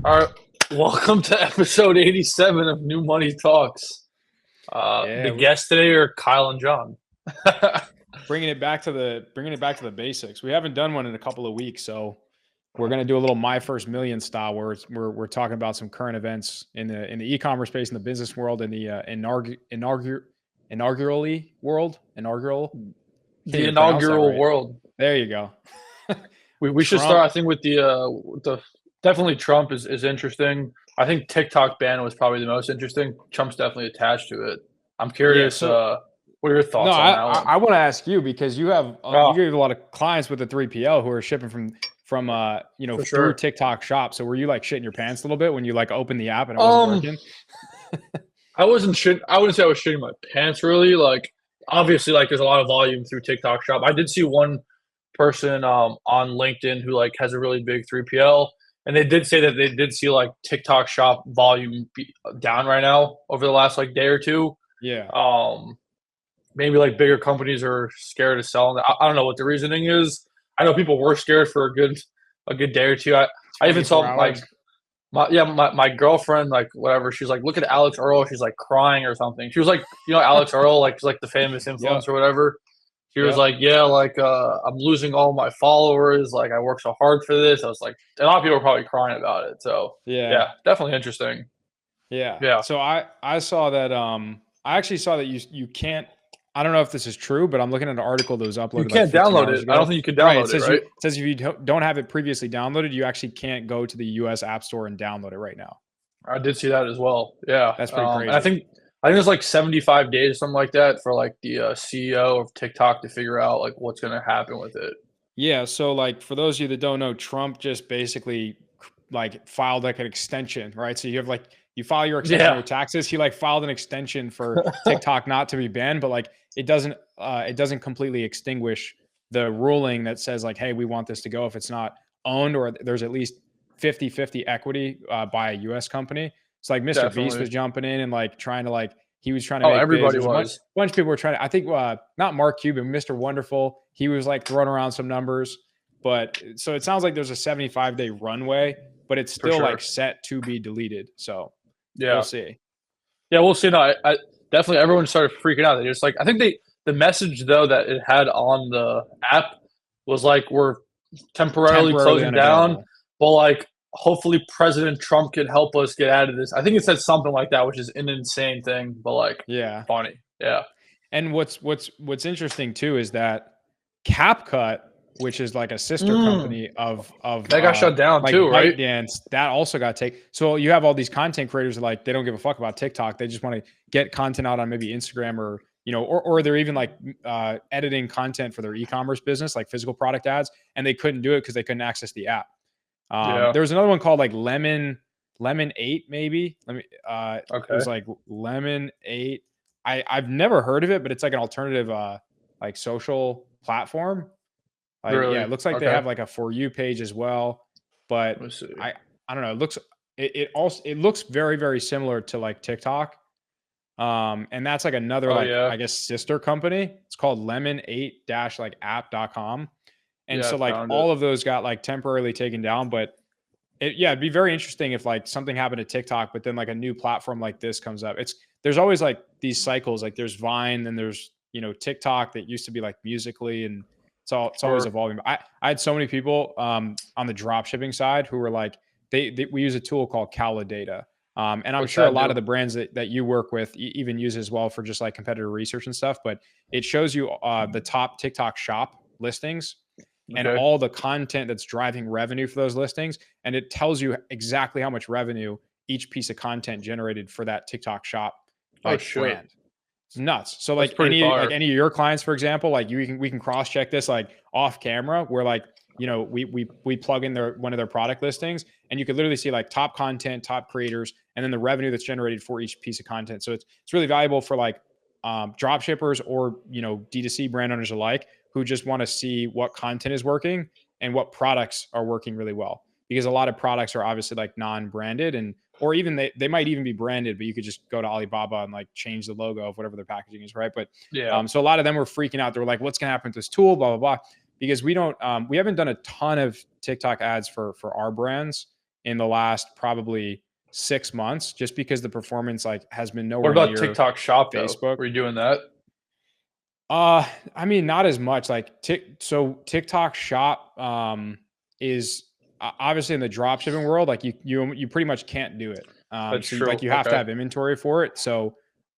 All right, welcome to episode 87 of New Money Talks. The Yeah, we're guests today are Kyle and John. bringing it back to the basics. We haven't done one in a couple of weeks, so we're gonna do a little My First Million style, where we're talking about some current events in the e-commerce space, in the business world, in the inaugurally world. Inaugural, can't The even pronounce that inaugural right. world. There you go. We should Trump. start, I think, with the definitely Trump is interesting. I think TikTok ban was probably the most interesting. Trump's definitely attached to it. I'm Yeah. curious. So What are your no, thoughts on I that I, one? I want to ask you, because you Oh, get a lot of clients with the 3PL who are shipping from for through sure. TikTok Shop. So were you like shitting your pants a little bit when you like opened the app and it wasn't Um, working? I wasn't shit. I wouldn't say I was shitting my pants really. Like, obviously, like there's a lot of volume through TikTok Shop. I did see one person on LinkedIn who like has a really big 3PL, and they did say that they did see like TikTok Shop volume down right now over the last like day or two. Yeah. Um, Maybe like bigger companies are scared of selling. I don't know what the reasoning is. I know people were scared for a good day or two. I even 24 saw like hours. my girlfriend, like whatever, she's like, look at Alex Earl, she's like crying or something. She was like, Alex Earl, like she's like the famous influencer Yep. or whatever. She was Yep. like, yeah, like I'm losing all my followers, like I worked so hard for this. I was like, a lot of people are probably crying about it. So Yeah. yeah, definitely interesting. Yeah. Yeah, So I saw that I actually saw that you can't. I don't know if this is true, but I'm looking at an article that was you uploaded like can't 15 download hours it. I don't ago. think you can Right. It download it, says right? if you don't have it previously downloaded, you actually can't go to the US App Store and download it right now. I did see that as well. Yeah, That's pretty and crazy. I think it's like 75 days, something like that, for like the CEO of TikTok to figure out like what's gonna happen with it. Yeah, so like for those of you that don't know, Trump just basically like filed like an extension, right? So you have like you file your extension on Yeah, your taxes. He like filed an extension for TikTok not to be banned, but like it doesn't completely extinguish the ruling that says like, hey, we want this to go if it's not owned or there's at least 50-50 equity by a US company. So like Mr. Beast was definitely. jumping in and like trying to like he was trying to Oh, make biz. everybody There's a bunch was bunch of people were trying to, I think not Mark Cuban, Mr. Wonderful. He was like throwing around some numbers, but so it sounds like there's a 75-day runway, but it's for still like sure. set to be deleted. So we'll Yeah, see. yeah, we'll see. No, I definitely everyone started freaking out. They just like I think the message though that it had on the app was like we're temporarily Temporarily closing down, unavailable. but like hopefully President Trump can help us get out of this. I think it said something like that, which is an insane thing, but like Yeah. funny. Yeah. And what's interesting too is that CapCut, which is like a sister Mm, company of that got shut down like too, right? ByteDance, that also got taken. So you have all these content creators that like they don't give a fuck about TikTok. They just want to get content out on maybe Instagram or or they're even like editing content for their e-commerce business, like physical product ads, and they couldn't do it because they couldn't access the app. Yeah. There was another one called like Lemon 8, maybe. It Okay. was like Lemon 8. I've never heard of it, but it's like an alternative like social platform. Like, yeah, Really? it looks like they Okay. have like a for you page as well. But Let me see. I I don't know. It looks very, very similar to like TikTok. And that's like another Oh like yeah. I guess sister company. It's called lemon 8 dash like app.com. And Yeah, so I like found it. all of those got like temporarily taken down, but it'd be very interesting if like something happened to TikTok, but then like a new platform like this comes up. There's always like these cycles. Like there's Vine, then there's TikTok that used to be like Musically, and it's always Sure. evolving. But I had so many people on the drop shipping side who were like we use a tool called Data. And I'm What's sure a that lot do? of the brands that you work with even use as well for just like competitor research and stuff. But it shows you the top TikTok shop listings and Okay. all the content that's driving revenue for those listings. And it tells you exactly how much revenue each piece of content generated for that TikTok shop Oh like shit. brand. It's nuts. So That's like pretty fire. any of your clients, for example, like we can cross check this like off camera where like we plug in one of their product listings and you could literally see like top content, top creators, and then the revenue that's generated for each piece of content. So it's really valuable for like drop shippers or D2C brand owners alike who just want to see what content is working and what products are working really well. Because a lot of products are obviously like non-branded and or even they might even be branded, but you could just go to Alibaba and like change the logo of whatever their packaging is, right? But Yeah. so a lot of them were freaking out. They were like, "What's going to happen to this tool?" Blah blah blah. Because we haven't done a ton of TikTok ads for our brands in the last probably 6 months, just because the performance like has been What nowhere about near TikTok Shop though? Facebook. Were you doing that? I mean, not as much. Like, so TikTok Shop is obviously in the drop shipping world. Like, you pretty much can't do it. That's So like true. you have to Okay. have inventory for it. So,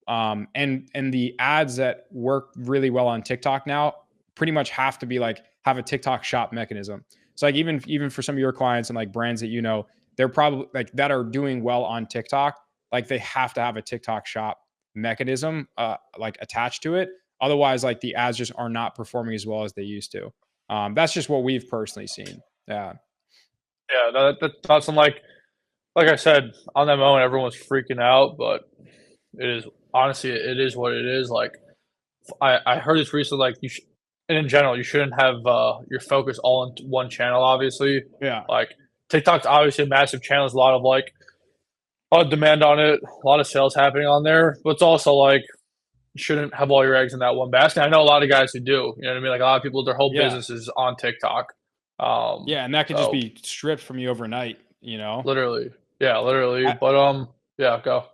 and the ads that work really well on TikTok now pretty much have to be like have a TikTok Shop mechanism. So like even for some of your clients and like brands that they're probably like that are doing well on TikTok. Like they have to have a TikTok Shop mechanism like attached to it. Otherwise, like the ads just are not performing as well as they used to. That's just what we've personally seen. Yeah. Yeah, no, that's not some like I said on that moment, everyone's freaking out, but it is honestly it is what it is. Like I heard this recently, like and in general, you shouldn't have your focus all in one channel. Obviously, Yeah. like TikTok's obviously a massive channel. There's a lot of demand on it, a lot of sales happening on there. But it's also like you shouldn't have all your eggs in that one basket. I know a lot of guys who do. You know what I mean? Like a lot of people, their whole Yeah. business is on TikTok. Yeah. And that could just So be stripped from you overnight, you know? literally, yeah, literally. I, But yeah, go.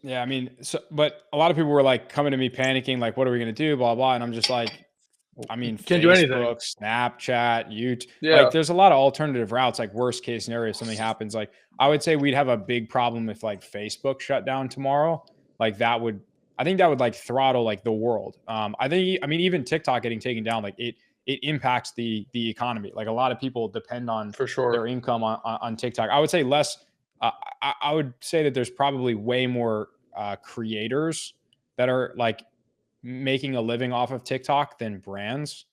yeah. I mean, so, but a lot of people were like coming to me panicking, like, what are we going to do? Blah, blah. And I'm just like, I You mean, can't do anything. Facebook, Snapchat, YouTube, like Yeah, there's a lot of alternative routes, like worst case scenario, if something happens. Like I would say we'd have a big problem if like Facebook shut down tomorrow. Like I think that would like throttle like the world. I mean, even TikTok getting taken down, like it impacts the economy. Like a lot of people depend on for their sure. income on TikTok. I would say less, I would say that there's probably way more creators that are like making a living off of TikTok than brands.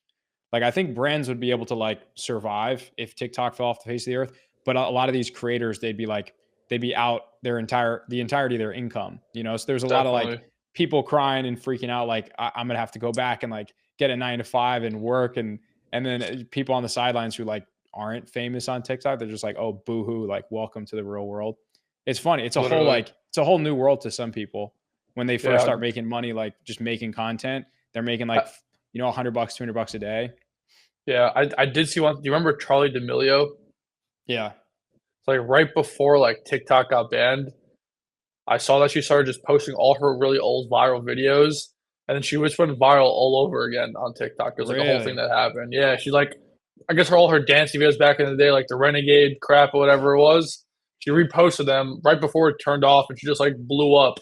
Like I think brands would be able to like survive if TikTok fell off the face of the earth, but a lot of these creators they'd be out the entirety of their income, you know. So there's a lot of like Definitely. people crying and freaking out like I'm going to have to go back and like get a 9 to 5 and work and then people on the sidelines who like aren't famous on TikTok, they're just like, "Oh, boohoo, like welcome to the real world." It's funny. Literally. It's a whole new world to some people when they first Yeah. start making money, like just making content. They're making I, like, $100, $200 a day. yeah. I did see one. Do you remember Charlie D'Amelio? Yeah. It's like right before like TikTok got banned. I saw that she started just posting all her really old viral videos, and then she just went viral all over again on TikTok. It was like a whole thing Really? that happened. Yeah, she's like, I guess all her dancing videos back in the day, like the Renegade crap or whatever it was, she reposted them right before it turned off, and she just like blew up,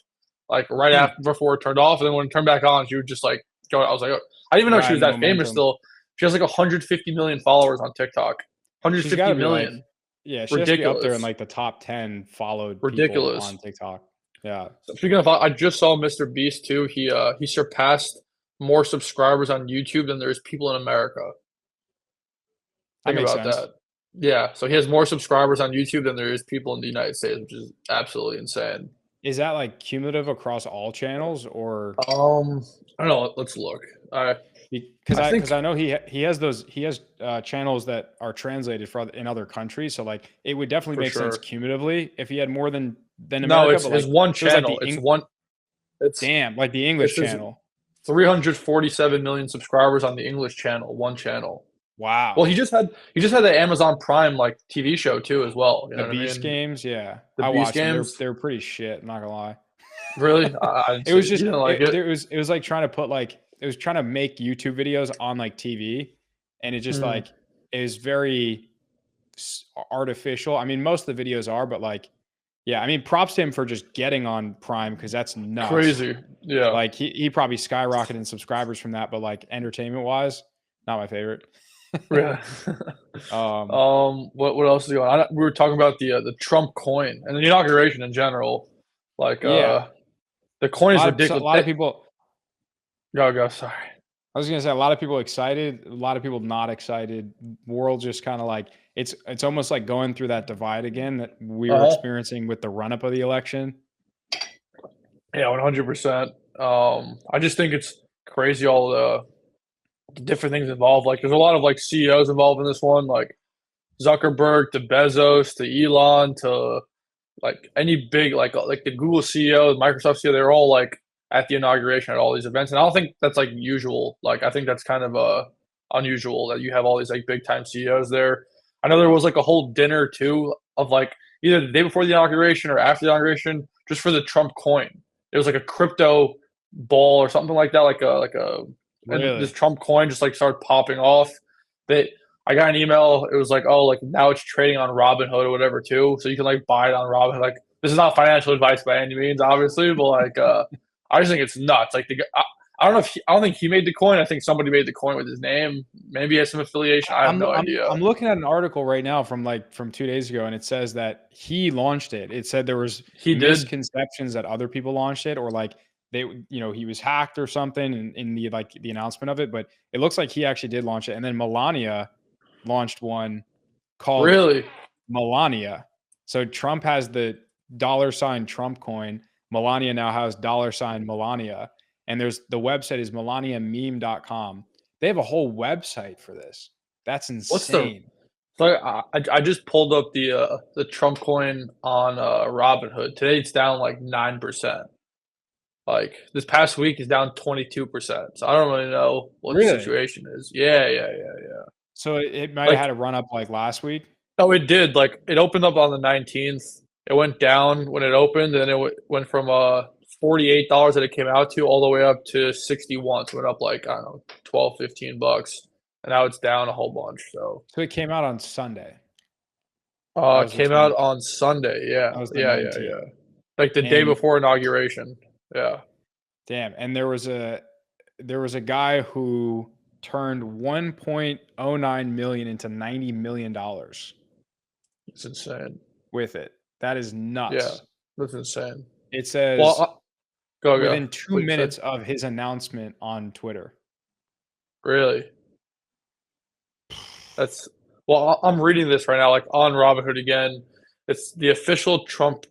like right Hmm. after before it turned off, and then when it turned back on, she would just like go. I was like, oh. I didn't even know she was Riding the that famous momentum. still. She has like 150 million followers on TikTok. She's got 150 to be like, million. yeah, she has to be up there in Ridiculous. like the top 10 followed people Ridiculous. on TikTok. Yeah. So speaking of, I just saw Mr. Beast too. He surpassed more subscribers on YouTube than there's people in America. That Think makes about sense. that. Yeah, so he has more subscribers on YouTube than there is people in the United States, which is absolutely insane. Is that like cumulative across all channels or Um, I don't know. Let's look. because I because think I know he has channels that are translated for in other countries. So like it would definitely for make sense sure. cumulatively if he had more than No, America, it's but his like one it was like channel. It's one. It's damn, like the English it's his channel. 347 million subscribers on the English channel. One channel. Well, Wow. he just had the Amazon Prime like TV show too as well. You The know what I Beast mean? games, yeah. The I Beast watched them. games. They're pretty shit, I'm not gonna lie. Really? I didn't It see was it. You just didn't like it? it was like trying to put like it was trying to make YouTube videos on like TV, and it just Mm, like is very artificial. I mean, most of the videos are, but like, yeah, I mean, props to him for just getting on Prime because that's nuts. crazy. Yeah. Like he probably skyrocketed in subscribers from that, but like entertainment wise, not my favorite. Yeah. um, What else is going on? We were talking about the Trump coin and the inauguration in general. Like, yeah, the coin is a ridiculous. lot of people. Go, go. Sorry. I was gonna say a lot of people excited, a lot of people not excited. World just kind of like it's almost like going through that divide again that we were Uh-huh. experiencing with the run up of the election. Yeah, 100%. I just think it's crazy all the different things involved. Like, there's a lot of like CEOs involved in this one, like Zuckerberg to Bezos to Elon to like any big like the Google CEO, the Microsoft CEO, they're all like at the inauguration at all these events, and I don't think that's like usual. Like I think that's kind of unusual that you have all these like big time CEOs there. I know there was like a whole dinner too of like either the day before the inauguration or after the inauguration, just for the Trump coin. It was like a crypto ball or something like that, and this Really? Trump coin just like started popping off. They I got an email. It was like, oh, like now it's trading on Robinhood or whatever too, so you can like buy it on Robinhood. Like this is not financial advice by any means, obviously, but like I just think it's nuts. Like I don't know if I don't think he made the coin. I think somebody made the coin with his name. Maybe he has some affiliation. I have I'm no I'm idea. I'm looking at an article right now from 2 days ago, and it says that he launched it. It said there was He did. misconceptions that other people launched it, or like they, he was hacked or something in the like the announcement of it. But it looks like he actually did launch it, and then Melania launched one called Really? Melania. So Trump has the $ Trump coin. Melania now has $ Melania, and there's the website is melaniameme.com. They have a whole website for this. That's What's the insane. so I just pulled up the Trump coin on Robinhood. Today it's down like 9%. Like this past week is down 22%. So I don't really know what the Really? situation is. Yeah. So it might have Like had a run up like last week. oh, it did. Like it opened up on the 19th. It went down when it opened, and then it went from $48 that it came out to all the way up to 61. So it went up like I don't know 12, $15, and now it's down a whole bunch. So So it came out on Sunday. That was the came out 20. on Sunday. Yeah, That was the yeah, yeah, 19th. yeah. Like the day And before inauguration. Yeah. damn, and there was a guy who turned 1.09 million into $90 million It's insane. with it. That is Yeah, nuts. that's insane. It Well, says go. within two What you said? minutes of his announcement on Twitter. Really? That's well, I'm reading this right now, like on Robinhood again. It's the official Trump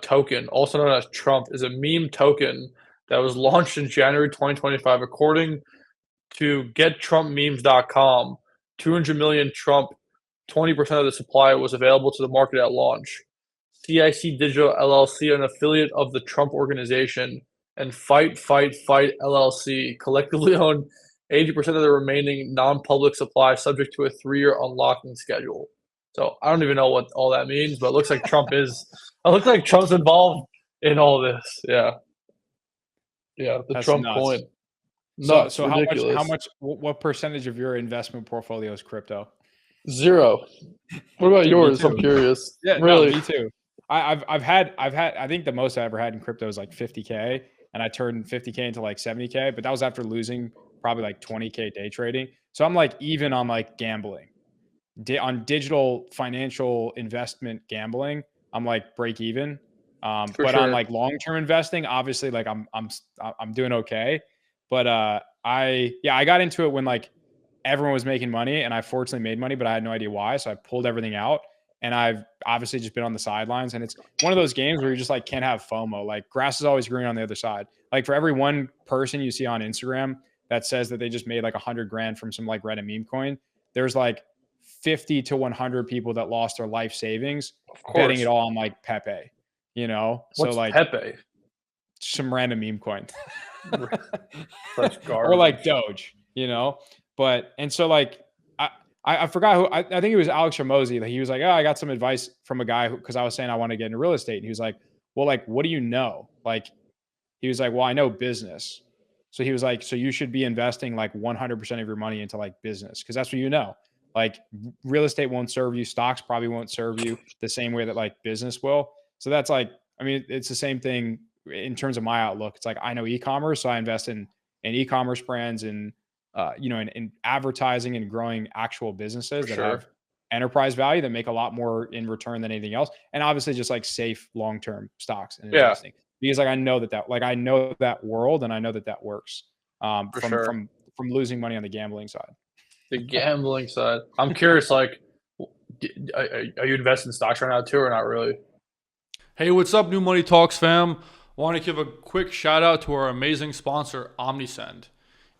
token, also known as Trump, is a meme token that was launched in January 2025. According to gettrumpmemes.com, 200 million Trump, 20% of the supply was available to the market at launch. CIC Digital LLC, an affiliate of the Trump Organization, and Fight LLC collectively own 80% of the remaining non-public supply, subject to a 3-year unlocking schedule. So I don't even know what all that means, but it looks like Trump is. It looks like Trump's involved in all this. Yeah, yeah. The That's Trump nuts. coin, So nuts, so how ridiculous. much what percentage of your investment portfolio is crypto? 0. What about Dude, me yours? I'm too. curious. Yeah, no, Really? me too. I've had I think the most I ever had in crypto was like 50K, and I turned 50K into like 70K, but that was after losing probably like 20K day trading. So I'm like even on like gambling. On digital financial investment gambling, I'm like break even. For But on sure. like long-term investing, obviously like I'm doing okay. But I got into it when like everyone was making money, and I fortunately made money, but I had no idea why. So I pulled everything out, and I've obviously just been on the sidelines. And it's one of those games where you just like can't have FOMO. Like grass is always green on the other side. Like for every one person you see on Instagram that says that they just made like 100 grand from some like Reddit meme coin, there's like 50 to 100 people that lost their life savings Of betting it course. all on like Pepe, So What's like Pepe? some random meme coin. Such Or like garbage. Doge. But and so like I forgot who I think it was Alex Ramosi that he was like, oh, I got some advice from a guy because I was saying I want to get into real estate. And he was like, well, like, what do you know? Like, he was like, well, I know business. So he was like, so you should be investing like 100% of your money into like business because that's what you know. Like real estate won't serve you, stocks probably won't serve you the same way that like business will. So that's like, I mean, it's the same thing in terms of my outlook. It's like I know e-commerce, so I invest in e-commerce brands and in advertising and growing actual For businesses that sure. have enterprise value that make a lot more in return than anything else, and obviously just like safe long-term stocks and Yeah, investing because like I know that world and I know that works for from sure. from losing money on the gambling side. The gambling side. I'm curious, like, are you investing in stocks right now too, or not really? Hey, what's up, New Money Talks fam? Want to give a quick shout out to our amazing sponsor, OmniSend.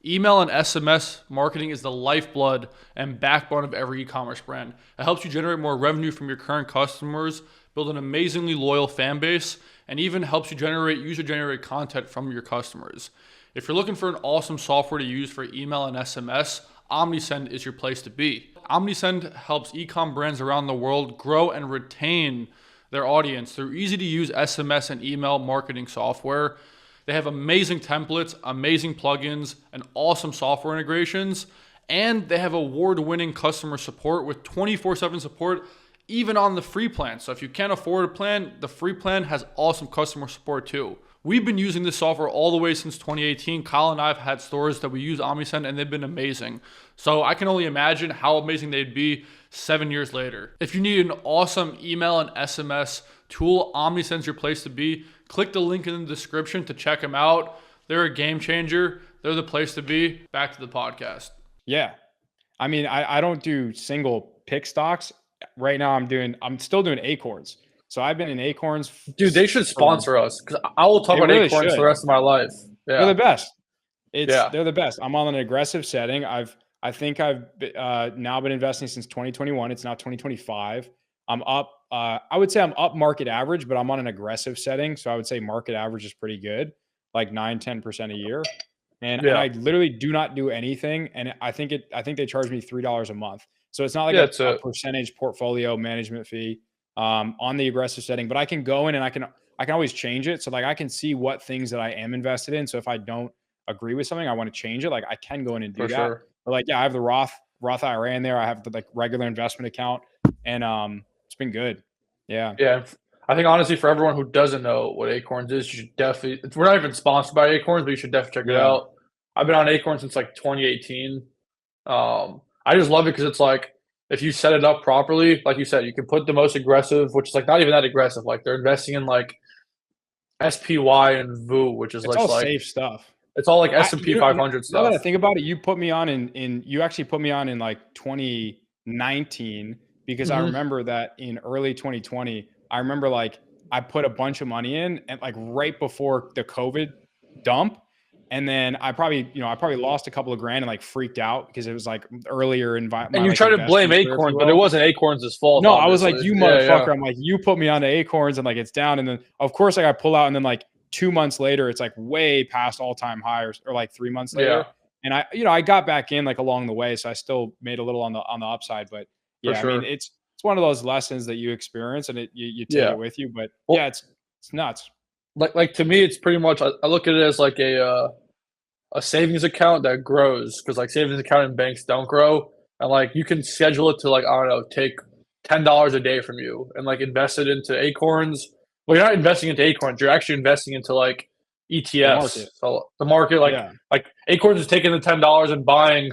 Email and SMS marketing is the lifeblood and backbone of every e-commerce brand. It helps you generate more revenue from your current customers, build an amazingly loyal fan base, and even helps you generate user-generated content from your customers. If you're looking for an awesome software to use for email and SMS, OmniSend is your place to be. Omnisend helps ecom brands around the world grow and retain their audience through easy to use SMS and email marketing software. They have amazing templates, amazing plugins, and awesome software integrations. And they have award-winning customer support with 24/7 support, even on the free plan. So if you can't afford a plan, the free plan has awesome customer support too. We've been using this software all the way since 2018. Kyle and I have had stores that we use Omnisend, and they've been amazing. So I can only imagine how amazing they'd be 7 years later. If you need an awesome email and SMS tool, Omnisend's your place to be. Click the link in the description to check them out. They're a game changer. They're the place to be. Back to the podcast. Yeah. I mean, I don't do single pick stocks. Right now I'm still doing Acorns. So I've been in Acorns. Dude, they should sponsor us because I will talk about really Acorns should. for the rest of my life. Yeah. They're the best. Yeah. They're the best. I'm on an aggressive setting. I think I've now been investing since 2021. It's now 2025. I'm up. I would say I'm up market average, but I'm on an aggressive setting. So I would say market average is pretty good, like 9-10% a year. And I literally do not do anything. And I think they charge me $3 a month. So it's not like a percentage portfolio management fee on the aggressive setting, but I can go in and I can always change it. So like I can see what things that I am invested in. So if I don't agree with something, I want to change it. Like I can go in and do that. Sure. But like, yeah, I have the Roth IRA in there. I have the like regular investment account, and it's been good. Yeah. Yeah. I think honestly, for everyone who doesn't know what Acorns is, you should definitely. We're not even sponsored by Acorns, but you should definitely check it out. I've been on Acorns since like 2018. I just love it because it's like if you set it up properly, like you said, you can put the most aggressive, which is like not even that aggressive. Like they're investing in like SPY and VU, which is it's all safe stuff. It's all like S&P 500 stuff. Now that I think about it, you put me on you actually put me on in like 2019 because I remember that in early 2020, I remember like I put a bunch of money in and like right before the COVID dump. And then I probably lost a couple of grand and like freaked out because it was like earlier environment. And you try to blame Acorns, but it wasn't Acorns' fault. No, obviously. I was like, you motherfucker. I'm like, you put me onto Acorns and like it's down. And then of course I pull out and then like 2 months later, it's like way past all-time highs or like 3 months later. And I got back in like along the way. So I still made a little on the upside, but yeah, I mean, it's one of those lessons that you experience and you take it with you, but it's nuts. Like to me, it's pretty much, I look at it as like a savings account that grows because like savings account in banks don't grow. And like you can schedule it to like, I don't know, take $10 a day from you and like invest it into Acorns. Well, you're not investing into Acorns. You're actually investing into like ETFs. So the market, like Acorns is taking the $10 and buying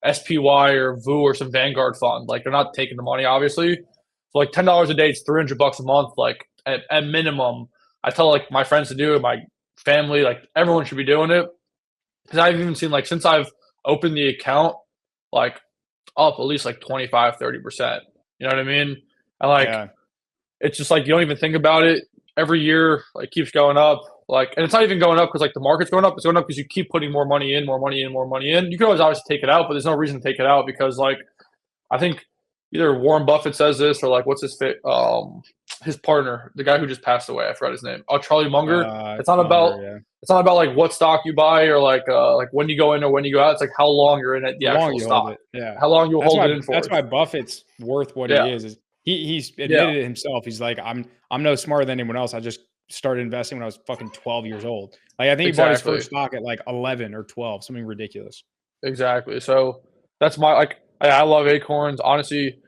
SPY or VU or some Vanguard fund. Like they're not taking the money, obviously. So like $10 a day, it's $300 a month. Like at minimum, I tell like my friends to do it, my family, like everyone should be doing it. Because I've even seen like since I've opened the account, like up at least like 25-30%. You know what I mean? And like it's just like you don't even think about it. Every year, like keeps going up. Like, and it's not even going up because like the market's going up. It's going up because you keep putting more money in, more money in, more money in. You can always obviously take it out, but there's no reason to take it out because like I think either Warren Buffett says this or like what's his partner, the guy who just passed away. I forgot his name. Oh, Charlie Munger. It's not about like what stock you buy or like when you go in or when you go out. It's like how long you're in at the actual stock. How long you hold it in for. That's why Buffett's worth what he is he's admitted it himself. He's like, I'm no smarter than anyone else. I just started investing when I was fucking 12 years old. Like I think he bought his first stock at like 11 or 12, something ridiculous. Exactly. So that's my I love Acorns. Honestly,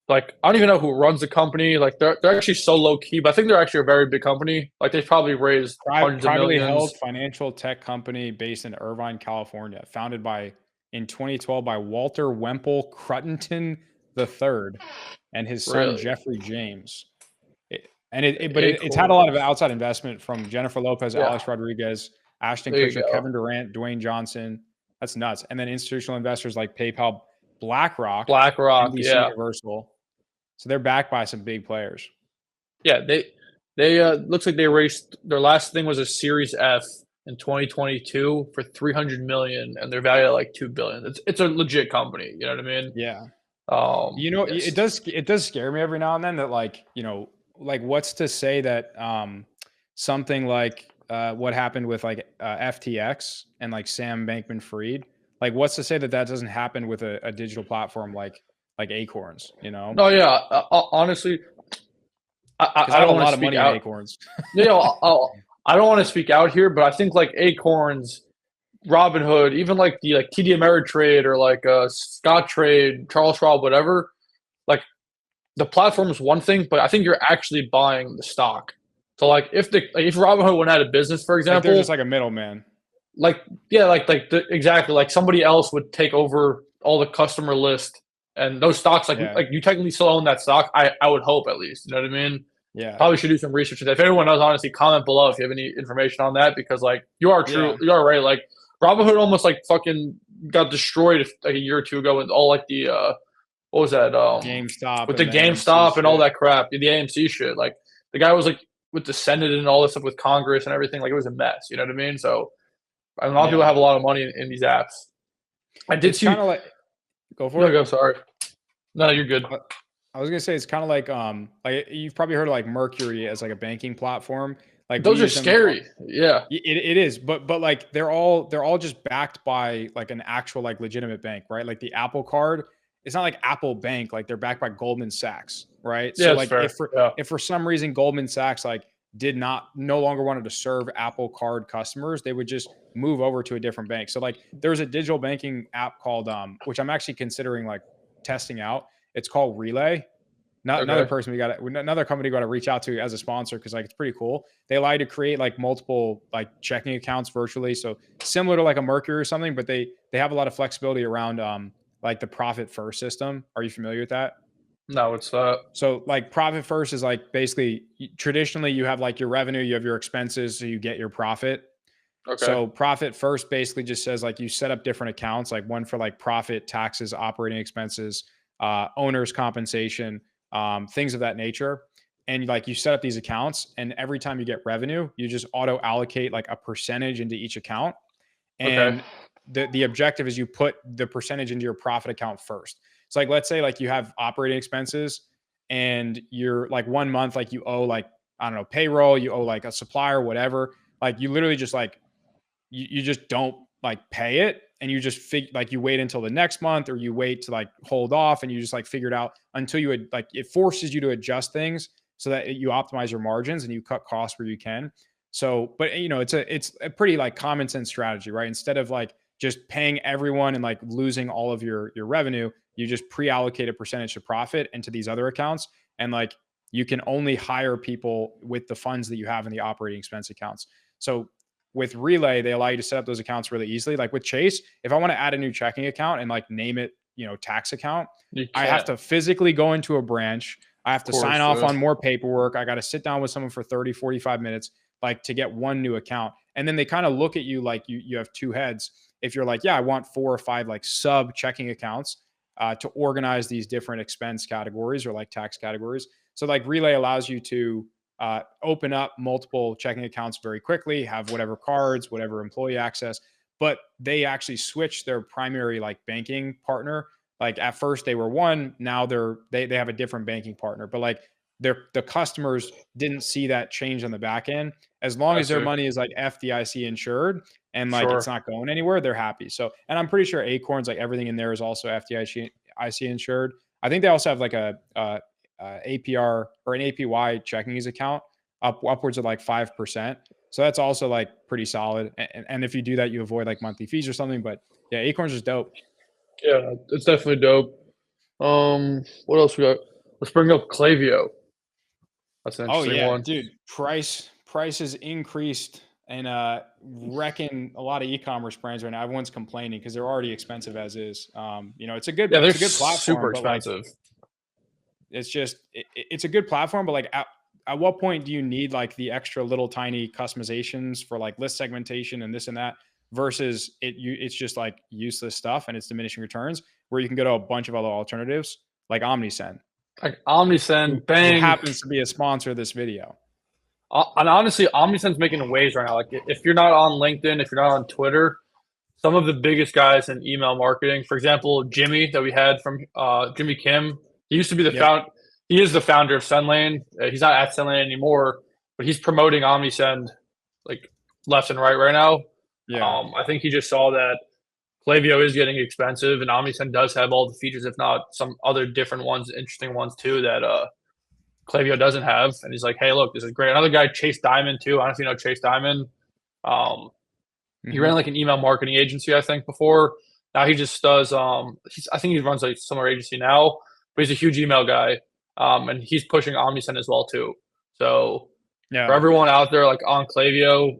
like I don't even know who runs the company. Like they're actually so low key, but I think they're actually a very big company. Like they've probably raised hundreds of millions. Privately held financial tech company based in Irvine, California, founded in 2012 by Walter Wemple Cruttenton III and his son Jeffrey James. It's had a lot of outside investment from Jennifer Lopez, Alex Rodriguez, Ashton Kutcher, Kevin Durant, Dwayne Johnson. That's nuts. And then institutional investors like PayPal, BlackRock, NBC Universal. So they're backed by some big players. Yeah, they looks like they raised their last thing was a Series F in 2022 for $300 million, and they're valued at like $2 billion. It's a legit company. You know what I mean? Yeah. It does scare me every now and then that like what's to say that something like what happened with like FTX and like Sam Bankman-Fried, like what's to say that doesn't happen with a digital platform like like Acorns, you know, No, yeah. Honestly, because I I have don't a want to lot of speak money in out. Acorns. You know, I don't want to speak out here, but I think like Acorns, Robinhood, even like the like TD Ameritrade or like Scott Trade, Charles Schwab, whatever. Like the platform is one thing, but I think you're actually buying the stock. So like if Robinhood went out of business, for Like they're just example, like a middleman. like yeah, exactly like somebody else would take over all the customer list and those stocks Yeah. like you technically still own that stock. I would hope at least. You know what I mean? Yeah. Probably should do some research. If anyone knows, honestly, comment below if you have any information on that because like you are true, Yeah. you are right. Like Robinhood almost like fucking got destroyed like a year or two ago with all like the what was that GameStop with the and the AMC GameStop and all shit. that crap, the AMC shit. Like the guy was like with the Senate and all this stuff with Congress and everything. Like it was a mess. You know what I mean? So a lot of people Yeah. have a lot of money in these apps. I did It's kind see. of like, go for No, it. go. Sorry. No, you're good. I was gonna say it's kind of like you've probably heard of like Mercury as like a banking platform. Like we Those are use them. scary. Yeah. It is, but like they're all just backed by like an actual like legitimate bank, right? Like the Apple Card, it's not like Apple Bank, like they're backed by Goldman Sachs, right? Yeah, So it's like fair. Yeah. if for some reason Goldman Sachs like did not no longer wanted to serve Apple Card customers, they would just move over to a different bank. So like there's a digital banking app called which I'm actually considering like testing out. It's called Relay. Not another Okay. person another company we got to reach out to as a sponsor because like it's pretty cool. They allow you to create like multiple like checking accounts virtually, so similar to like a Mercury or something, but they have a lot of flexibility around like the profit first system. Are you familiar with that? No, it's So like profit first is like basically traditionally you have like your revenue, you have your expenses, so you get your profit. okay. So profit first basically just says like you set up different accounts, like one for like profit, taxes, operating expenses, owner's compensation, things of that nature. And like you set up these accounts, and every time you get revenue, you just auto allocate like a percentage into each account. Okay. And the objective is you put the percentage into your profit account first. So like let's say like you have operating expenses, and you're like 1 month like you owe like I don't know payroll, you owe like a supplier, whatever. Like you literally just like you just don't like pay it, and you just like you wait until the next month, or you wait to like hold off, and you just like figure it out until you would like it forces you to adjust things so that you optimize your margins and you cut costs where you can. So but you know it's a pretty like common sense strategy, right? Instead of like just paying everyone and like losing all of your revenue, you just pre-allocate a percentage of profit into these other accounts, and like you can only hire people with the funds that you have in the operating expense accounts. So with Relay, they allow you to set up those accounts really easily. Like with Chase, if I want to add a new checking account and like name it, tax account, You I have can't. to physically go into a branch. I have Of to sign course. off on more paperwork. I got to sit down with someone for 30, 45 minutes, like to get one new account. And then they kind of look at you like you have two heads. If you're like, yeah, I want 4 or 5 like sub checking accounts to organize these different expense categories or like tax categories. So like Relay allows you to open up multiple checking accounts very quickly, have whatever cards, whatever employee access, but they actually switched their primary like banking partner. Like at first they were one, now they have a different banking partner, but like the customers didn't see that change on the back end. As long I as their see. money is like FDIC insured and like it's Sure. not going anywhere, they're happy. So, and I'm pretty sure Acorns, like everything in there is also FDIC insured. I think they also have like a APR or an APY checking account upwards of like 5%. So that's also like pretty solid. And if you do that, you avoid like monthly fees or something. But yeah, Acorns is dope. Yeah, it's definitely dope. What else we got? Let's bring up Klaviyo. That's an Oh interesting yeah, one. dude. Prices increased and wrecking a lot of e-commerce brands right now. Everyone's complaining because they're already expensive as is. It's a good Yeah, they're super platform, but like expensive. it's a good platform, but like at what point do you need like the extra little tiny customizations for like list segmentation and this and that versus it's just like useless stuff and it's diminishing returns where you can go to a bunch of other alternatives like Omnisend, Like who Omnisend, Bang, happens to be a sponsor of this video. and honestly, Omnisend's making waves right now. Like if you're not on LinkedIn, if you're not on Twitter, some of the biggest guys in email marketing, for example, Jimmy that we had from Jimmy Kim, he used to be the Yep. he is the founder of SendLane. He's not at SendLane anymore, but he's promoting Omnisend like left and right now. Yeah. I think he just saw that Klaviyo is getting expensive, and Omnisend does have all the features, if not some other different ones, interesting ones too, that Klaviyo doesn't have. And he's like, hey, look, this is great. Another guy, Chase Diamond too. I don't know if you know Chase Diamond. He ran like an email marketing agency, I think, before. Now he just does. I think he runs like similar agency now, but he's a huge email guy, and he's pushing Omnisend as well too. So for everyone out there, like on Klaviyo,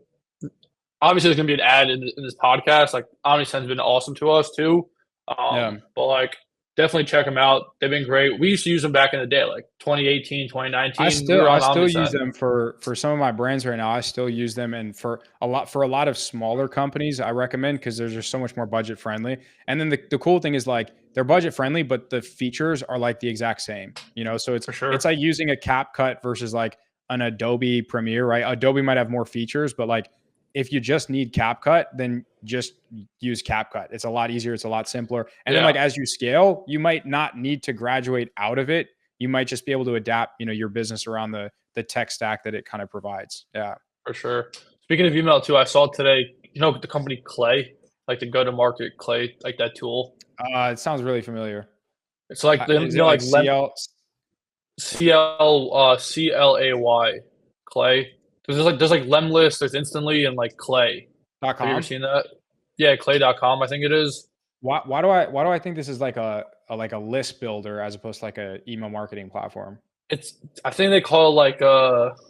obviously there's gonna be an ad in this podcast. Like Omnisend's been awesome to us too. But like definitely check them out. They've been great. We used to use them back in the day, like 2018, 2019. I still use them for some of my brands right now. I still use them, and for a lot of smaller companies, I recommend, because they're just so much more budget friendly. And then the cool thing is, like, they're budget friendly, but the features are like the exact same. So it's like using a CapCut versus like an Adobe Premiere, right? Adobe might have more features, but like if you just need CapCut, then just use CapCut. It's a lot easier. It's a lot simpler. And then like as you scale, you might not need to graduate out of it. You might just be able to adapt, your business around the tech stack that it kind of provides. Yeah, for sure. Speaking of email too, I saw today, the company Clay, like the go-to-market Clay, like that tool. It sounds really familiar. It's like like CLAY Clay. There's like Lemlist, there's Instantly, and like Clay. .com? Have you ever seen that? Yeah, Clay.com, I think it is. Why do I think this is like a list builder as opposed to like a email marketing platform? I think they call it like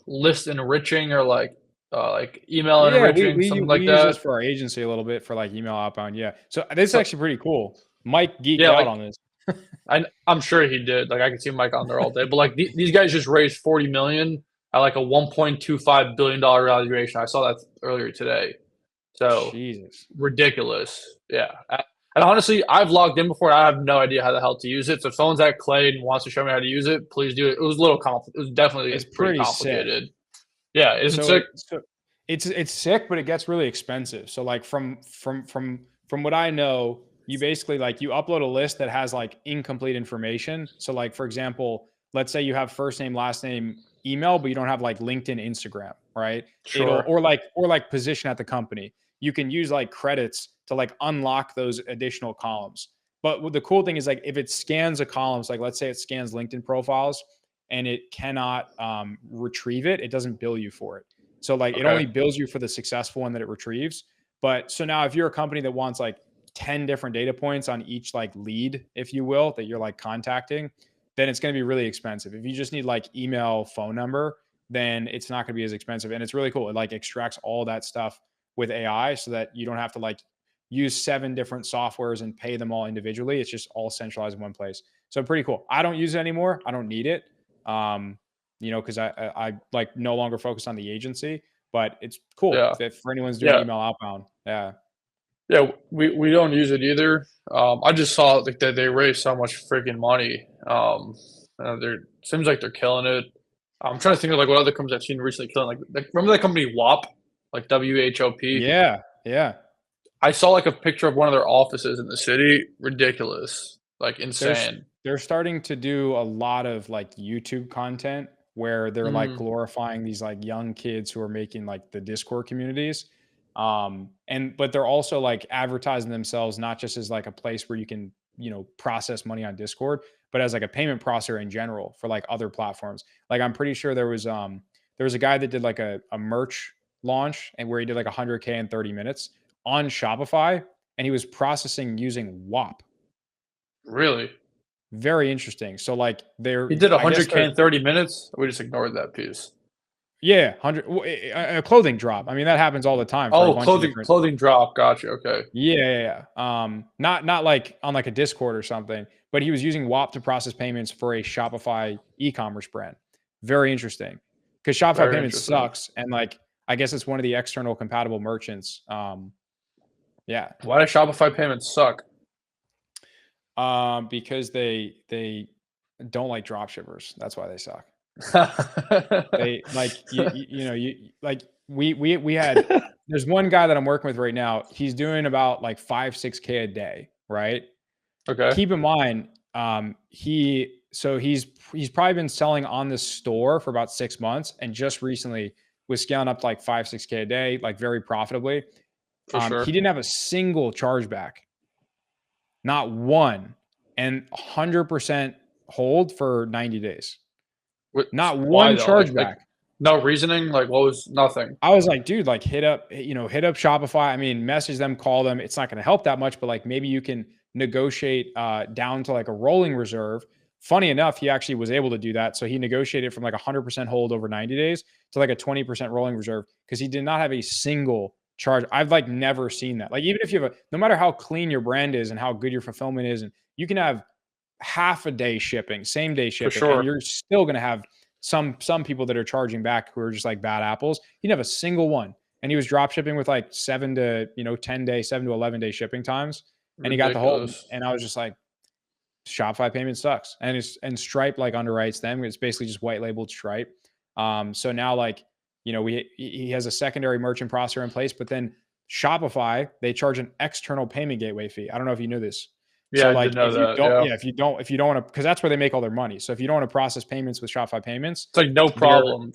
list enriching, or like email enriching, something like that. We use this for our agency a little bit for like email outbound. Yeah. So this is actually pretty cool. Mike geeked out on this. I'm sure he did. Like I could see Mike on there all day. But like these guys just raised $40 million at like a $1.25 billion valuation. I saw that earlier today. So Jesus, ridiculous. Yeah. And honestly, I've logged in before. And I have no idea how the hell to use it. So if someone's at Clay and wants to show me how to use it, please do it. It was a little complicated. It was definitely pretty complicated. Sick. Yeah, it's sick. It's sick, but it gets really expensive. So like from what I know, you basically like you upload a list that has like incomplete information. So like, for example, let's say you have first name, last name, email, but you don't have like LinkedIn, Instagram, right? Sure. Or like position at the company. You can use like credits to like unlock those additional columns. But the cool thing is, like, if it scans a column, like let's say it scans LinkedIn profiles and it cannot retrieve it, it doesn't bill you for it. So like it only bills you for the successful one that it retrieves. But so now if you're a company that wants like 10 different data points on each like lead, if you will, that you're like contacting, then it's going to be really expensive. If you just need like email, phone number, then it's not going to be as expensive. And it's really cool. It like extracts all that stuff with AI so that you don't have to like use 7 different softwares and pay them all individually. It's just all centralized in one place. So pretty cool. I don't use it anymore. I don't need it. Because I like no longer focus on the agency, but it's cool if for anyone's doing email outbound. Yeah. Yeah, we don't use it either. I just saw like that they raised so much freaking money. Seems like they're killing it. I'm trying to think of like what other companies I've seen recently killing. Like remember that company WHOP, like WHOP? Yeah. I saw like a picture of one of their offices in the city. Ridiculous, like insane. They're starting to do a lot of like YouTube content where they're like glorifying these like young kids who are making like the Discord communities. But they're also like advertising themselves not just as like a place where you can, process money on Discord, but as like a payment processor in general for like other platforms. Like I'm pretty sure there was a guy that did like a merch launch and where he did like 100K in 30 minutes on Shopify, and he was processing using WAP. Really? Very interesting. So like he did 100K in 30 minutes. We just ignored that piece. Yeah, a clothing drop. I mean, that happens all the time. Clothing drop. Gotcha. Okay. Yeah. Not like on like a Discord or something, but he was using WAP to process payments for a Shopify e-commerce brand. Very interesting, because Shopify payments sucks, and like I guess it's one of the external compatible merchants. Yeah. Why does Shopify payments suck? Because they don't like drop shippers. That's why they suck. They like we had there's one guy that I'm working with right now. He's doing about like 5-6K a day, right? Okay. Keep in mind, he's probably been selling on the store for about 6 months, and just recently was scaling up to like 5-6K a day, like very profitably. For sure. He didn't have a single chargeback not one, and 100% hold for 90 days. Not Why one though? chargeback. No reasoning. Like, what was nothing? I was like, dude, like hit up Shopify. I mean, message them, call them. It's not going to help that much, but like maybe you can negotiate down to like a rolling reserve. Funny enough, he actually was able to do that. So he negotiated from like 100% hold over 90 days to like a 20% rolling reserve because he did not have a single charge. I've like never seen that. Like even if you have no matter how clean your brand is and how good your fulfillment is, and you can have half a day shipping, same day shipping, sure. and you're still going to have some people that are charging back who are just like bad apples. He didn't have a single one. And he was drop shipping with like 7 to 10 day, 7 to 11 day shipping times. And he got the whole, and I was just like, Shopify payment sucks. And Stripe like underwrites them. It's basically just white labeled Stripe. So now like, he has a secondary merchant processor in place, but then Shopify, they charge an external payment gateway fee. I don't know if you knew this. Yeah, so I like did know if that. you don't, if you don't want to, because that's where they make all their money. So if you don't want to process payments with Shopify payments, it's like no problem.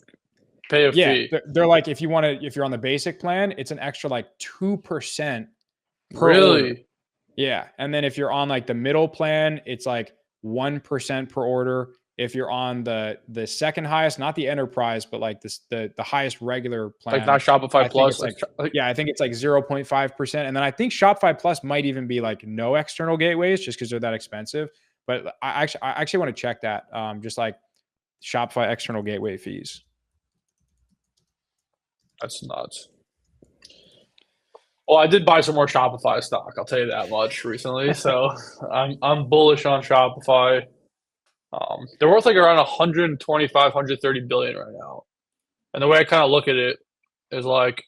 Pay a fee. They're like if you're on the basic plan, it's an extra like 2% per really order. Yeah, and then if you're on like the middle plan, it's like 1% per order. If you're on the second highest, not the enterprise, but like the highest regular plan, like not Shopify Plus, I think it's like 0.5%. And then I think Shopify Plus might even be like no external gateways just because they're that expensive. But I actually want to check that. Just like Shopify external gateway fees. That's nuts. Well, I did buy some more Shopify stock. I'll tell you that much recently. So I'm bullish on Shopify. They're worth like around 125, 130 billion right now. And the way I kind of look at it is like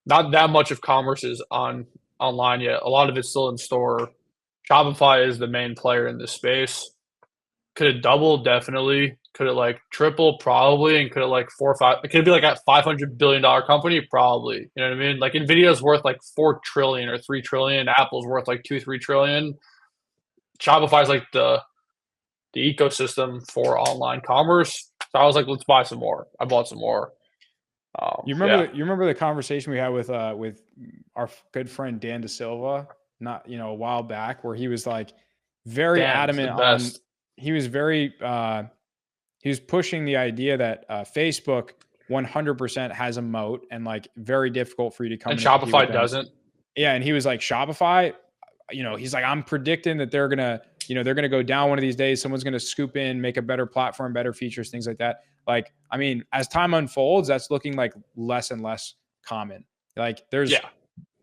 not that much of commerce is online yet. A lot of it's still in store. Shopify is the main player in this space. Could it double? Definitely. Could it like triple? Probably. And could it like 4 or 5? Could it be like a $500 billion company? Probably. You know what I mean? Like Nvidia is worth like 4 trillion or 3 trillion. Apple's worth like 2-3 trillion. Shopify is like the ecosystem for online commerce. So I was like, let's buy some more. I bought some more. You remember the conversation we had with our good friend Dan Da Silva, not a while back, where he was like very adamant on. He was he was pushing the idea that Facebook 100% has a moat and like very difficult for you to come. And Shopify doesn't. Yeah, and he was like Shopify. He's like, I'm predicting that they're gonna go down one of these days. Someone's gonna scoop in, make a better platform, better features, things like that. Like, I mean, as time unfolds, that's looking like less and less common. Like, there's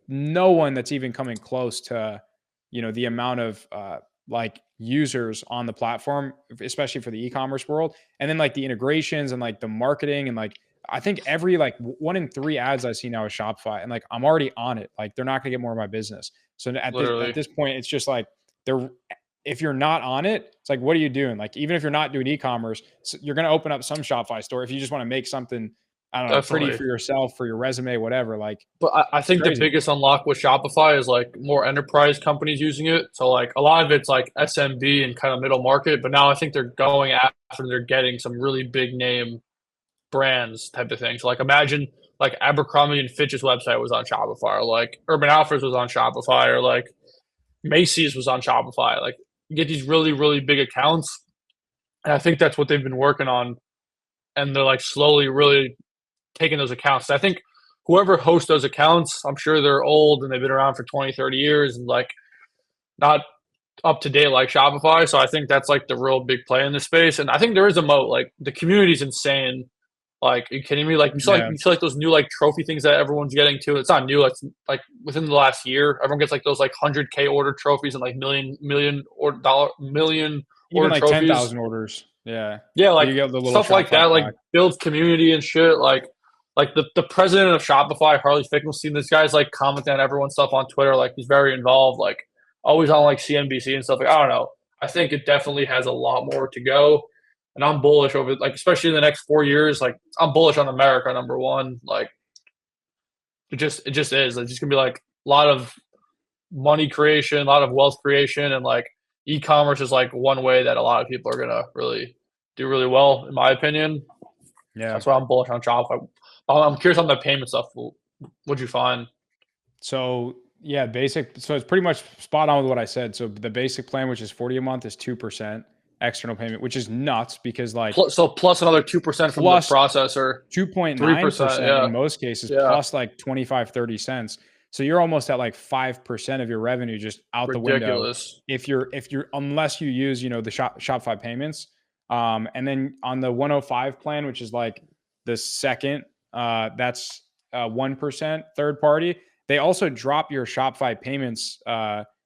no one that's even coming close to, the amount of like users on the platform, especially for the e-commerce world. And then like the integrations and like the marketing and like, I think every like 1 in 3 ads I see now is Shopify, and like I'm already on it. Like they're not gonna get more of my business. So at this point, it's just like if you're not on it, it's like, what are you doing? Like, even if you're not doing e-commerce, you're going to open up some Shopify store. If you just want to make something, I don't know, pretty for yourself, for your resume, whatever. Like, but I think the biggest unlock with Shopify is like more enterprise companies using it. So like a lot of it's like SMB and kind of middle market, but now I think they're going after, they're getting some really big name brands type of thing. So like imagine like Abercrombie and Fitch's website was on Shopify, or like Urban Outfitters was on Shopify, or like Macy's was on Shopify. Like you get these really, really big accounts. And I think that's what they've been working on. And they're like slowly really taking those accounts. I think whoever hosts those accounts, I'm sure they're old and they've been around for 20, 30 years and like not up to date like Shopify. So I think that's like the real big play in this space. And I think there is a moat. Like the community is insane. Like, are you kidding me? Like you see like those new like trophy things that everyone's getting to. It's not new. It's like within the last year, everyone gets like those like 100K order trophies and like million order even like trophies. 10,000 orders. Yeah. Yeah, like stuff like that, like builds community and shit. Like the president of Shopify, Harley Finkelstein, this guy's like commenting on everyone's stuff on Twitter. Like he's very involved, like always on like CNBC and stuff. Like I don't know. I think it definitely has a lot more to go. And I'm bullish over like, especially in the next 4 years, like I'm bullish on America, number one. Like it just is. It's just gonna be like a lot of money creation, a lot of wealth creation, and like e-commerce is like one way that a lot of people are gonna really do really well, in my opinion. Yeah. That's why I'm bullish on Shopify. I'm curious on the payment stuff. What'd you find? So Yeah, basic. So it's pretty much spot on with what I said. So the basic plan, which is 40 a month, is 2% external payment, which is nuts because like Plus another 2% from the plus processor, 2.9% 3%. in most cases, Yeah, plus like 25-30 cents. So you're almost at like 5% of your revenue just out the window. ridiculous. If you're unless you use, the Shopify payments. And then on the 105 plan, which is like the second, that's 1% third party. They also drop your Shopify payments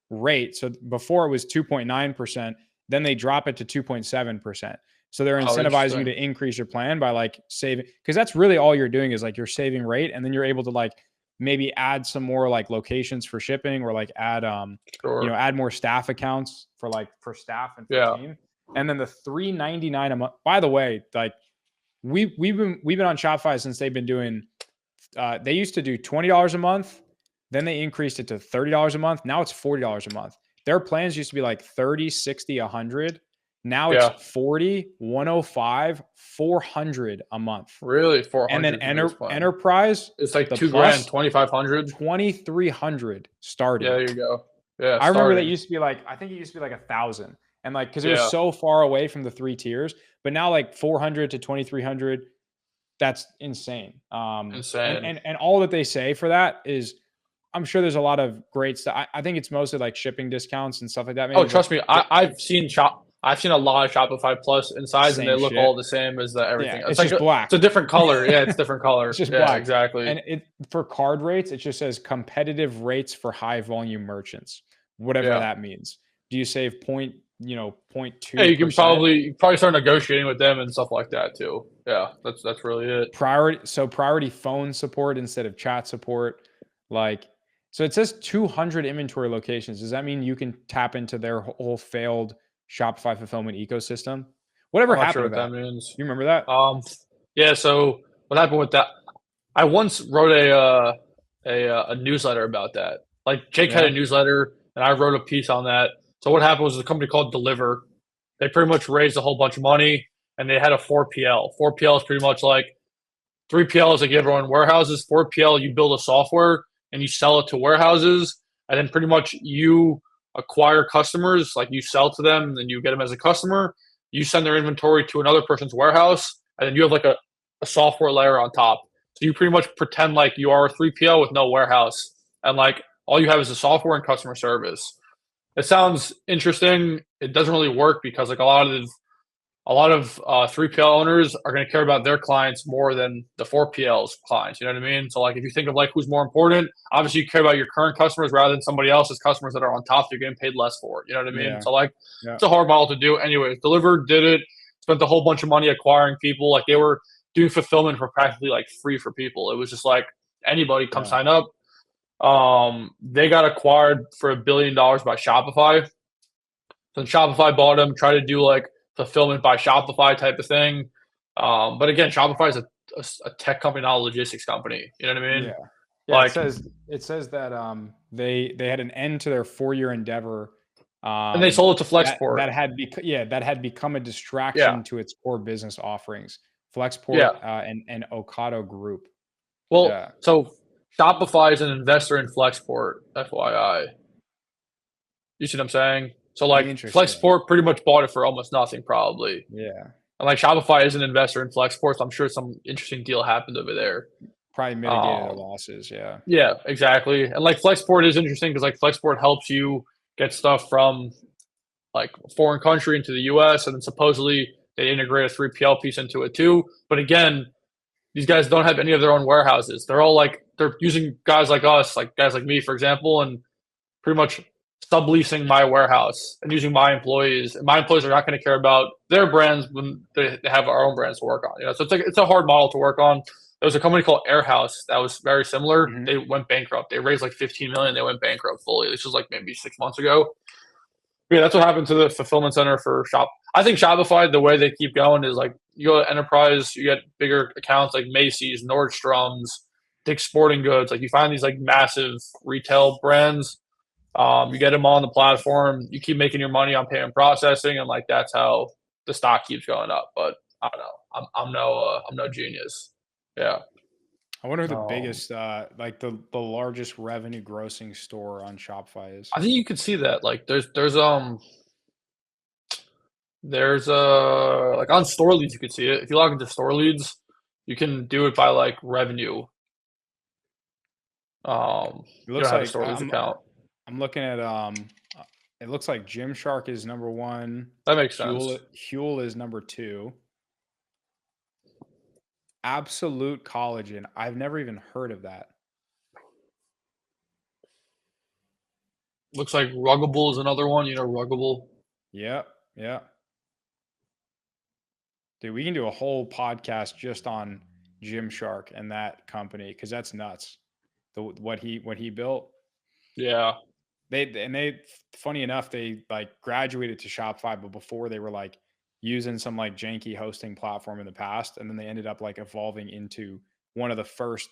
rate. So before it was 2.9%, then they drop it to 2.7%. So they're incentivizing you to increase your plan by like saving, because that's really all you're doing is like you're saving rate, and then you're able to like maybe add some more like locations for shipping, or like add add more staff accounts for staff and for team. And then the $3.99 a month. By the way, like we've been on Shopify since they've been doing. They used to do $20 a month, then they increased it to $30 a month. Now it's $40 a month. Their plans used to be like 30, 60, 100. Now it's 40, 105, 400 a month. Really? 400. And then enterprise, it's like $2,000, 2,500, 2,300 starting. Yeah, there you go. Yeah, I remember that used to be like, I think it used to be like 1,000, and like because it was so far away from the 3 tiers. But now like 400 to 2,300, that's insane. Insane. And all that they say for that is, I'm sure there's a lot of great stuff. I think it's mostly like shipping discounts and stuff like that. Maybe. Trust me, I've seen a lot of Shopify Plus insides, and they look all the same as everything. Yeah, it's like just black. It's a different color. Yeah, it's different color. It's just black. Exactly. And for card rates, it just says competitive rates for high volume merchants, whatever that means. Do you save 0.2? Yeah, you can probably start negotiating with them and stuff like that too. Yeah, that's really it. Priority phone support instead of chat support. So it says 200 inventory locations. Does that mean you can tap into their whole failed Shopify fulfillment ecosystem? Whatever happened to that? Means. You remember that? Yeah. So what happened with that? I once wrote a newsletter about that. Like Jake had a newsletter, and I wrote a piece on that. So what happened was a company called Deliver. They pretty much raised a whole bunch of money, and they had a 4PL. 4PL is pretty much like 3PL is like you have your own warehouses. 4PL, you build a software and you sell it to warehouses, and then pretty much you acquire customers, like you sell to them, and then you get them as a customer. You send their inventory to another person's warehouse, and then you have like a software layer on top. So you pretty much pretend like you are a 3PL with no warehouse, and like all you have is the software and customer service. It sounds interesting. It doesn't really work because like a lot of 3PL owners are going to care about their clients more than the 4PL's clients. You know what I mean? So like if you think of like who's more important, obviously you care about your current customers rather than somebody else's customers that are on top. You're getting paid less for it. You know what I mean? So like it's a hard model to do. Anyways, Deliver did it. Spent a whole bunch of money acquiring people. Like they were doing fulfillment for practically like free for people. It was just like anybody come sign up. They got acquired for $1 billion by Shopify. So Shopify bought them, tried to do like fulfillment by Shopify type of thing. But again, Shopify is a tech company, not a logistics company. You know what I mean? Yeah. Like, it says that they had an end to their 4-year endeavor. And they sold it to Flexport. That had become a distraction to its core business offerings. Flexport and Ocado Group. Well, so Shopify is an investor in Flexport, FYI. You see what I'm saying? So like Flexport pretty much bought it for almost nothing, probably. Yeah. And like Shopify is an investor in Flexport, so I'm sure some interesting deal happened over there. Probably mitigated the losses, yeah. Yeah, exactly. And like Flexport is interesting because like Flexport helps you get stuff from like a foreign country into the US, and then supposedly they integrate a 3PL piece into it too. But again, these guys don't have any of their own warehouses. They're all like they're using guys like us, like guys like me, for example, and pretty much subleasing my warehouse and using my employees. And my employees are not going to care about their brands when they have our own brands to work on. You know, so it's a hard model to work on. There was a company called Airhouse that was very similar. Mm-hmm. They went bankrupt. They raised like $15 million. They went bankrupt fully. This was like maybe 6 months ago. But yeah, that's what happened to the fulfillment center for Shop. I think Shopify, the way they keep going is like you go to enterprise, you get bigger accounts like Macy's, Nordstrom's, Dick's Sporting Goods. Like you find these like massive retail brands. You get them on the platform. You keep making your money on payment processing, and like that's how the stock keeps going up. But I don't know. I'm no genius. Yeah. I wonder who the biggest, like the largest revenue grossing store on Shopify is. I think you could see that. Like there's like on store leads you could see it. If you log into store leads, you can do it by like revenue. It You looks don't have a like store leads account. I'm looking at it looks like Gymshark is number 1. That makes sense. Huel is number 2. Absolute Collagen. I've never even heard of that. Looks like Ruggable is another one. You know Ruggable. Yep. Yeah. Dude, we can do a whole podcast just on Gymshark and that company because that's nuts. What he built. Yeah. They funny enough, they like graduated to Shopify, but before they were like using some like janky hosting platform in the past, and then they ended up like evolving into one of the first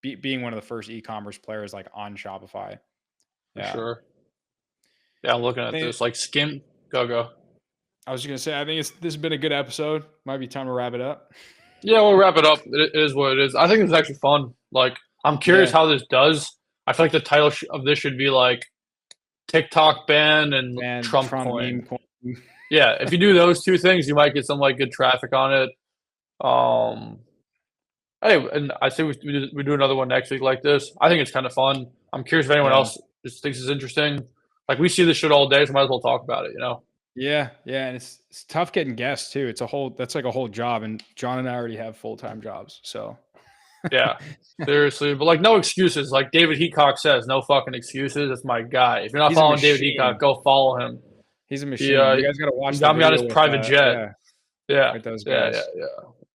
being one of the first e-commerce players like on Shopify. For sure. Yeah, I'm looking at this. Like Skim. Go. I was just gonna say, I think this has been a good episode. Might be time to wrap it up. Yeah, we'll wrap it up. It is what it is. I think it's actually fun. Like, I'm curious how this does. I feel like the title of this should be like TikTok ban and Trump coin. Meme coin. Yeah, if you do those two things, you might get some like good traffic on it. Hey, and I think we do another one next week like this. I think it's kind of fun. I'm curious if anyone else just thinks it's interesting. Like we see this shit all day, so might as well talk about it. You know? Yeah, and it's tough getting guests too. That's like a whole job, and John and I already have full-time jobs, so. Yeah, seriously, but like no excuses. Like David Heacock says, no fucking excuses. That's my guy. If you're not following David Heacock, go follow him. He's a machine. You guys got to watch. He got me on his private jet. Yeah. With those guys. Yeah.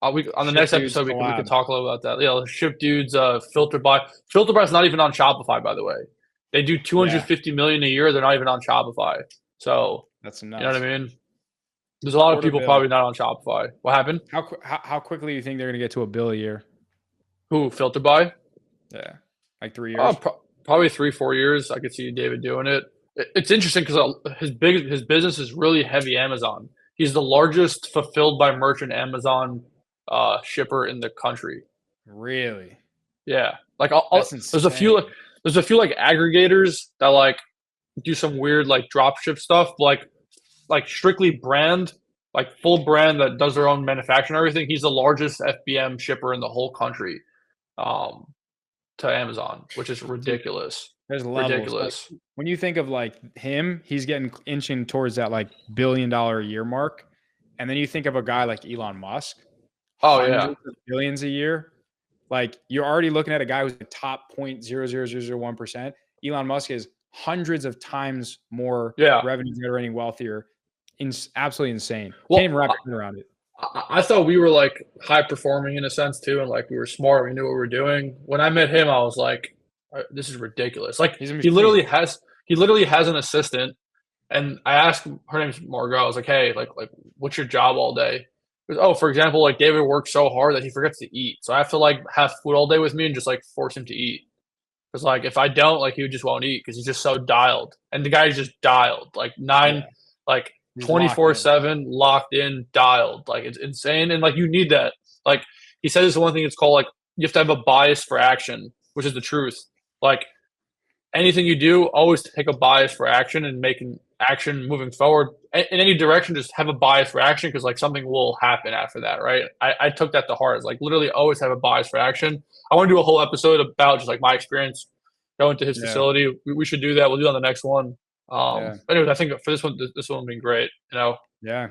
On the next episode, we can talk a little about that. Yeah, Ship Dudes, Filter Buy. Filter Buy's not even on Shopify, by the way. They do $250 million a year. They're not even on Shopify. So that's nuts. You know what I mean? There's a lot of people probably not on Shopify. What happened? How quickly do you think they're going to get to $1 billion a year? Who, Filter Buy? Yeah, like 3 years. Probably 3-4 years. I could see David doing it. It's interesting because his business is really heavy Amazon. He's the largest fulfilled by merchant Amazon shipper in the country. Really? Yeah. Like there's a few like aggregators that like do some weird like drop ship stuff, like strictly brand, like full brand that does their own manufacturing and everything. He's the largest FBM shipper in the whole country to Amazon, which is ridiculous. There's levels. Ridiculous. Like, when you think of like him, he's inching towards that like $1 billion a year mark. And then you think of a guy like Elon Musk. Oh yeah. Billions a year. Like you're already looking at a guy who's the top 0.00001%. Elon Musk is hundreds of times more revenue generating, wealthier. Absolutely insane. Can't even wrap your head around it. I thought we were like high performing in a sense too, and like we were smart. We knew what we were doing. When I met him, I was like, "This is ridiculous!" Like he literally has an assistant, and I asked her name's Margot. I was like, "Hey, like what's your job all day?" Goes, "Oh, for example, like David works so hard that he forgets to eat, so I have to like have food all day with me and just like force him to eat." Because like if I don't, like he just won't eat because he's just so dialed, and the guy's just dialed like 24/7 locked in, dialed. Like it's insane. And like you need that. Like he said, this is one thing it's called like you have to have a bias for action, which is the truth. Like anything you do, always take a bias for action and making action moving forward in any direction. Just have a bias for action because like something will happen after that, right? I took that to heart. It's like literally always have a bias for action. I want to do a whole episode about just like my experience going to his facility. We should do that. We'll do it on the next one. But anyways, I think for this one will be great, you know? Yeah.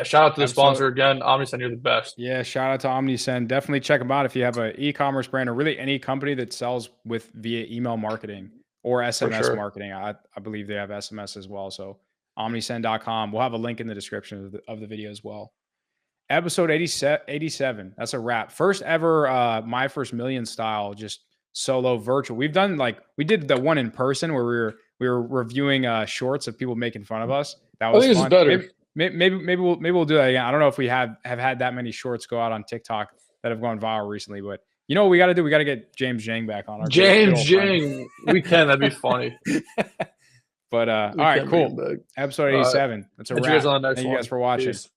Shout out to the sponsor again, Omnisend. You're the best. Yeah. Shout out to Omnisend. Definitely check them out if you have an e-commerce brand or really any company that sells via email marketing or SMS marketing. I believe they have SMS as well. So omnisend.com. We'll have a link in the description of the video as well. Episode 87. That's a wrap. First ever, My First Million style, just solo virtual. We did the one in person where we were reviewing shorts of people making fun of us. That was fun. Better. Maybe we'll do that again. I don't know if we have had that many shorts go out on TikTok that have gone viral recently, but you know what we got to do? We got to get James Jang back on our James Jang. We can. That'd be funny. But all right, cool. Episode 87. That's a wrap. Thank you guys for watching. Peace.